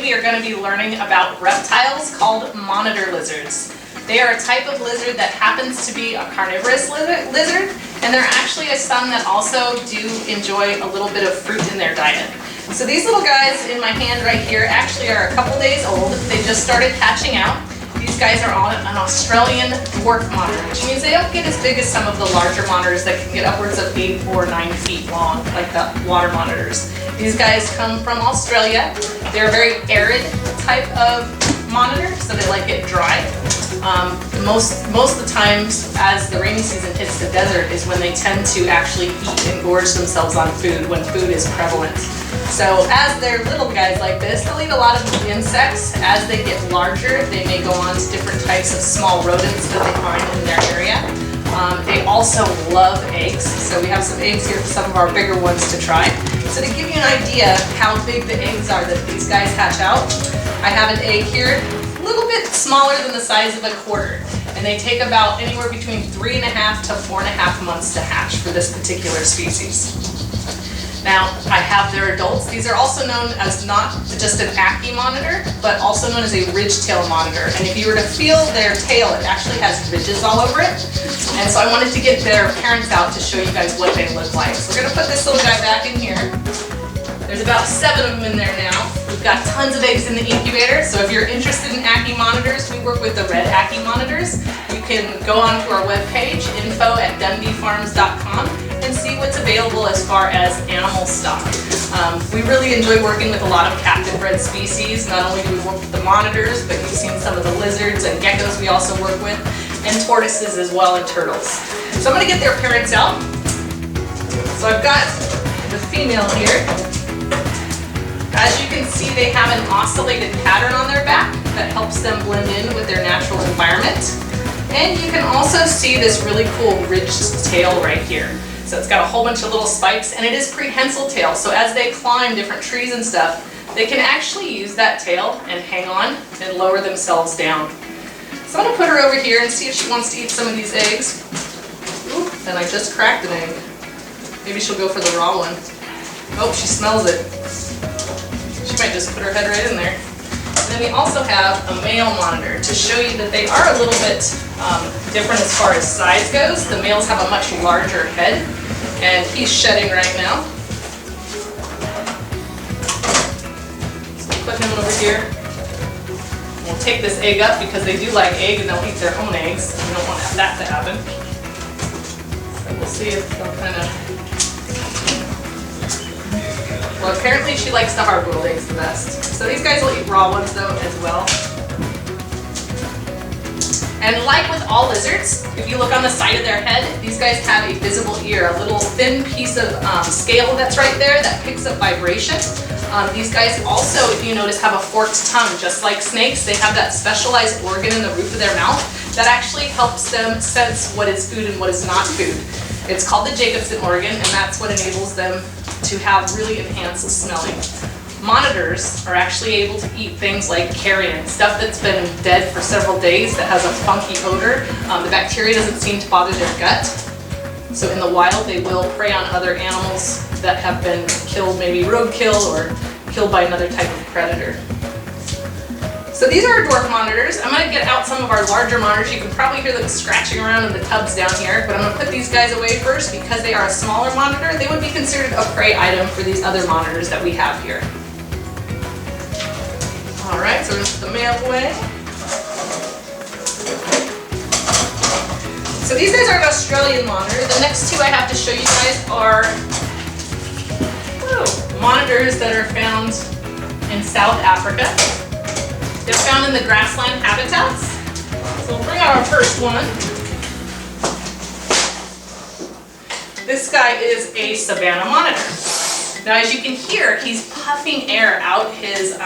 we are going to be learning about reptiles called monitor lizards. They are a type of lizard that happens to be a carnivorous lizard, and they're actually some that also do enjoy a little bit of fruit in their diet. So these little guys in my hand right here actually are a couple days old. They just started hatching out. These guys are on an Australian dwarf monitor, which means they don't get as big as some of the larger monitors that can get upwards of 8 or 9 feet long, like the water monitors. These guys come from Australia. They're a very arid type of monitor, so they like it dry. Most of the times as the rainy season hits the desert is when they tend to actually eat and gorge themselves on food, when food is prevalent. So as they're little guys like this, they'll eat a lot of insects. As they get larger, they may go on to different types of small rodents that they find in their area. They also love eggs, so we have some eggs here for some of our bigger ones to try. So to give you an idea how big the eggs are that these guys hatch out, I have an egg here, a little bit smaller than the size of a quarter, and they take about anywhere between 3.5 to 4.5 months to hatch for this particular species. Now, I have their adults. These are also known as not just an Ackie monitor, but also known as a ridge-tail monitor. And if you were to feel their tail, it actually has ridges all over it. And so I wanted to get their parents out to show you guys what they look like. So we're going to put this little guy back in here. There's about 7 of them in there now. We've got tons of eggs in the incubator, so if you're interested in Ackie monitors, we work with the red Ackie monitors. You can go onto our webpage, info@DundeeFarms.com, and see what's available as far as animal stock. We really enjoy working with a lot of captive bred species. Not only do we work with the monitors, but you've seen some of the lizards and geckos we also work with, and tortoises as well, and turtles. So I'm going to get their parents out. So I've got the female here. As you can see, they have an oscillated pattern on their back that helps them blend in with their natural environment. And you can also see this really cool ridged tail right here. So it's got a whole bunch of little spikes, and it is prehensile tail. So as they climb different trees and stuff, they can actually use that tail and hang on and lower themselves down. So I'm going to put her over here and see if she wants to eat some of these eggs. Ooh, and I just cracked an egg. Maybe she'll go for the raw one. Oh, she smells it. She might just put her head right in there. And then we also have a male monitor to show you that they are a little bit different as far as size goes. The males have a much larger head, and he's shedding right now. So we'll put him over here. We'll take this egg up because they do like egg and they'll eat their own eggs. We don't want that to happen. So we'll see if they'll kind of... Well, apparently she likes the hard-boiled eggs the best. So these guys will eat raw ones though as well. And like with all lizards, if you look on the side of their head, these guys have a visible ear, a little thin piece of scale that's right there that picks up vibration. These guys also, if you notice, have a forked tongue. Just like snakes, they have that specialized organ in the roof of their mouth that actually helps them sense what is food and what is not food. It's called the Jacobson organ, and that's what enables them to have really enhanced smelling. Monitors are actually able to eat things like carrion, stuff that's been dead for several days that has a funky odor. The bacteria doesn't seem to bother their gut. So in the wild, they will prey on other animals that have been killed, maybe roadkill or killed by another type of predator. So these are our dwarf monitors. I'm going to get out some of our larger monitors. You can probably hear them scratching around in the tubs down here, but I'm going to put these guys away first because they are a smaller monitor. They would be considered a prey item for these other monitors that we have here. Alright, so we're going to put the male away. So these guys are an Australian monitor. The next two I have to show you guys are monitors that are found in South Africa. They're found in the grassland habitats. So we'll bring out our first one. This guy is a savanna monitor. Now as you can hear, he's puffing air out his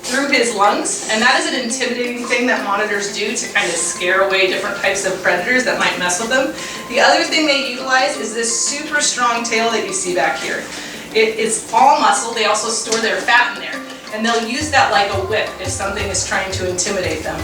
through his lungs, and that is an intimidating thing that monitors do to kind of scare away different types of predators that might mess with them. The other thing they utilize is this super strong tail that you see back here. It is all muscle. They also store their fat in there, and they'll use that like a whip if something is trying to intimidate them.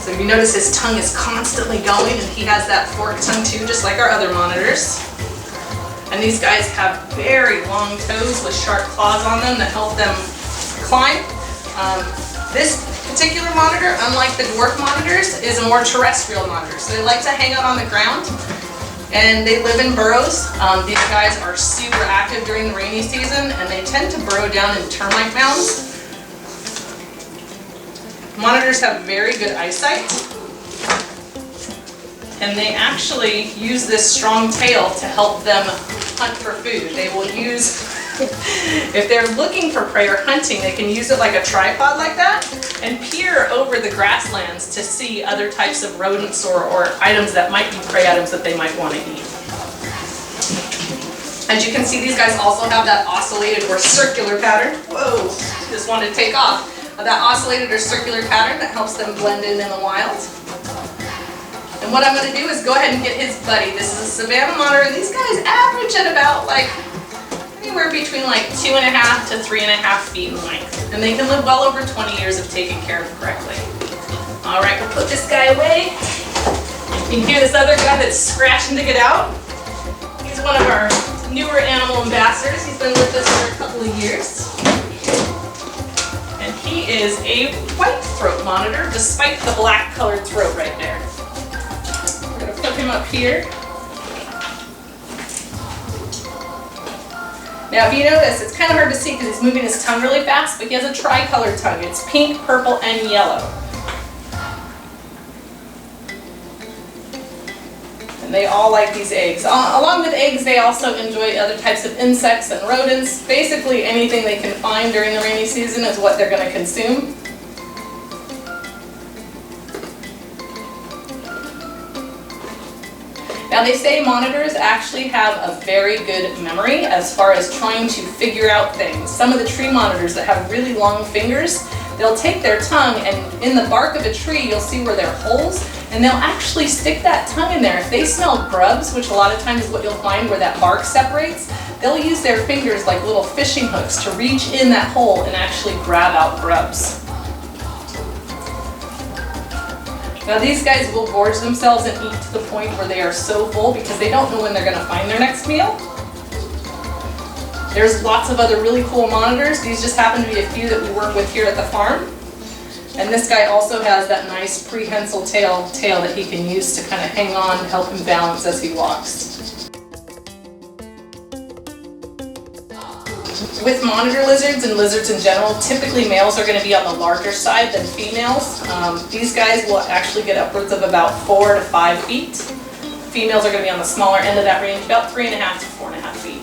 So you notice his tongue is constantly going, and he has that forked tongue too, just like our other monitors. And these guys have very long toes with sharp claws on them that help them climb. This particular monitor, unlike the dwarf monitors, is a more terrestrial monitor. So they like to hang out on the ground and they live in burrows. These guys are super active during the rainy season and they tend to burrow down in termite mounds. Monitors have very good eyesight and they actually use this strong tail to help them hunt for food. They will use, if they're looking for prey or hunting, they can use it like a tripod like that and peer over the grasslands to see other types of rodents or items that might be prey items that they might want to eat. As you can see, these guys also have that oscillated or circular pattern. Whoa, just wanted to take off. That oscillated or circular pattern that helps them blend in the wild. And what I'm going to do is go ahead and get his buddy. This is a Savannah monitor, and these guys average at about like anywhere between like 2.5 to 3.5 feet in length. And they can live well over 20 years if taken care of correctly. All right, we'll put this guy away. You can hear this other guy that's scratching to get out. He's one of our newer animal ambassadors. He's been with us for a couple of years. And he is a white throat monitor, despite the black colored throat right there. We're going to put him up here. Now if you notice, it's kind of hard to see because he's moving his tongue really fast, but he has a tricolored tongue. It's pink, purple, and yellow. And they all like these eggs. Along with eggs, they also enjoy other types of insects and rodents. Basically anything they can find during the rainy season is what they're going to consume. Now they say monitors actually have a very good memory as far as trying to figure out things. Some of the tree monitors that have really long fingers, they'll take their tongue and in the bark of a tree you'll see where there are holes and they'll actually stick that tongue in there. If they smell grubs, which a lot of times is what you'll find where that bark separates, they'll use their fingers like little fishing hooks to reach in that hole and actually grab out grubs. Now these guys will gorge themselves and eat to the point where they are so full because they don't know when they're going to find their next meal. There's lots of other really cool monitors. These just happen to be a few that we work with here at the farm. And this guy also has that nice prehensile tail that he can use to kind of hang on and help him balance as he walks. With monitor lizards and lizards in general, typically males are going to be on the larger side than females. These guys will actually get upwards of about 4 to 5 feet. Females are going to be on the smaller end of that range, about 3.5 to 4.5 feet.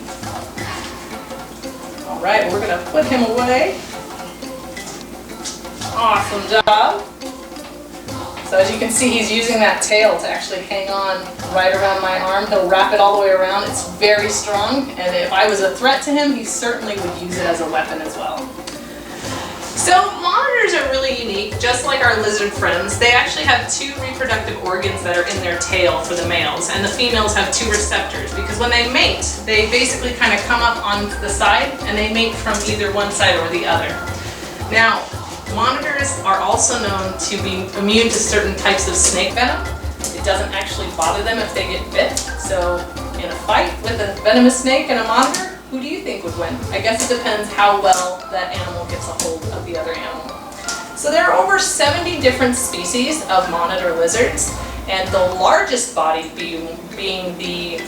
All right, we're going to put him away. Awesome job. So as you can see, he's using that tail to actually hang on right around my arm. He'll wrap it all the way around. It's very strong, and if I was a threat to him, he certainly would use it as a weapon as well. So monitors are really unique, just like our lizard friends. They actually have 2 reproductive organs that are in their tail for the males, and the females have 2 receptors, because when they mate, they basically kind of come up on the side, and they mate from either one side or the other. Now, monitors are also known to be immune to certain types of snake venom. It doesn't actually bother them if they get bit. So in a fight with a venomous snake and a monitor, who do you think would win? I guess it depends how well that animal gets a hold of the other animal. So there are over 70 different species of monitor lizards, and the largest body being the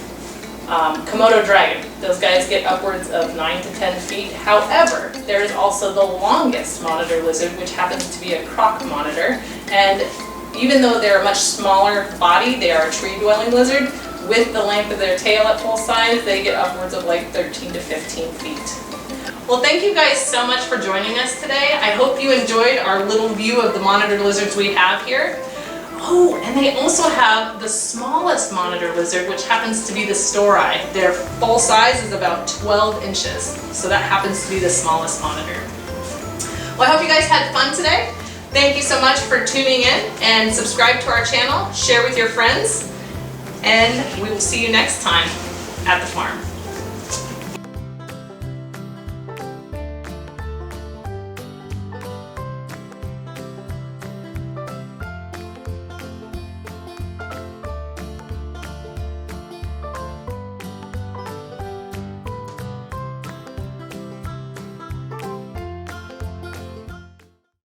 Komodo dragon. Those guys get upwards of 9 to 10 feet. However, there is also the longest monitor lizard, which happens to be a croc monitor. And even though they're a much smaller body, they are a tree-dwelling lizard. With the length of their tail at full size, they get upwards of like 13 to 15 feet. Well, thank you guys so much for joining us today. I hope you enjoyed our little view of the monitor lizards we have here. Oh, and they also have the smallest monitor lizard, which happens to be the story. Their full size is about 12 inches, so that happens to be the smallest monitor. Well, I hope you guys had fun today. Thank you so much for tuning in, and subscribe to our channel, share with your friends, and we will see you next time at the farm.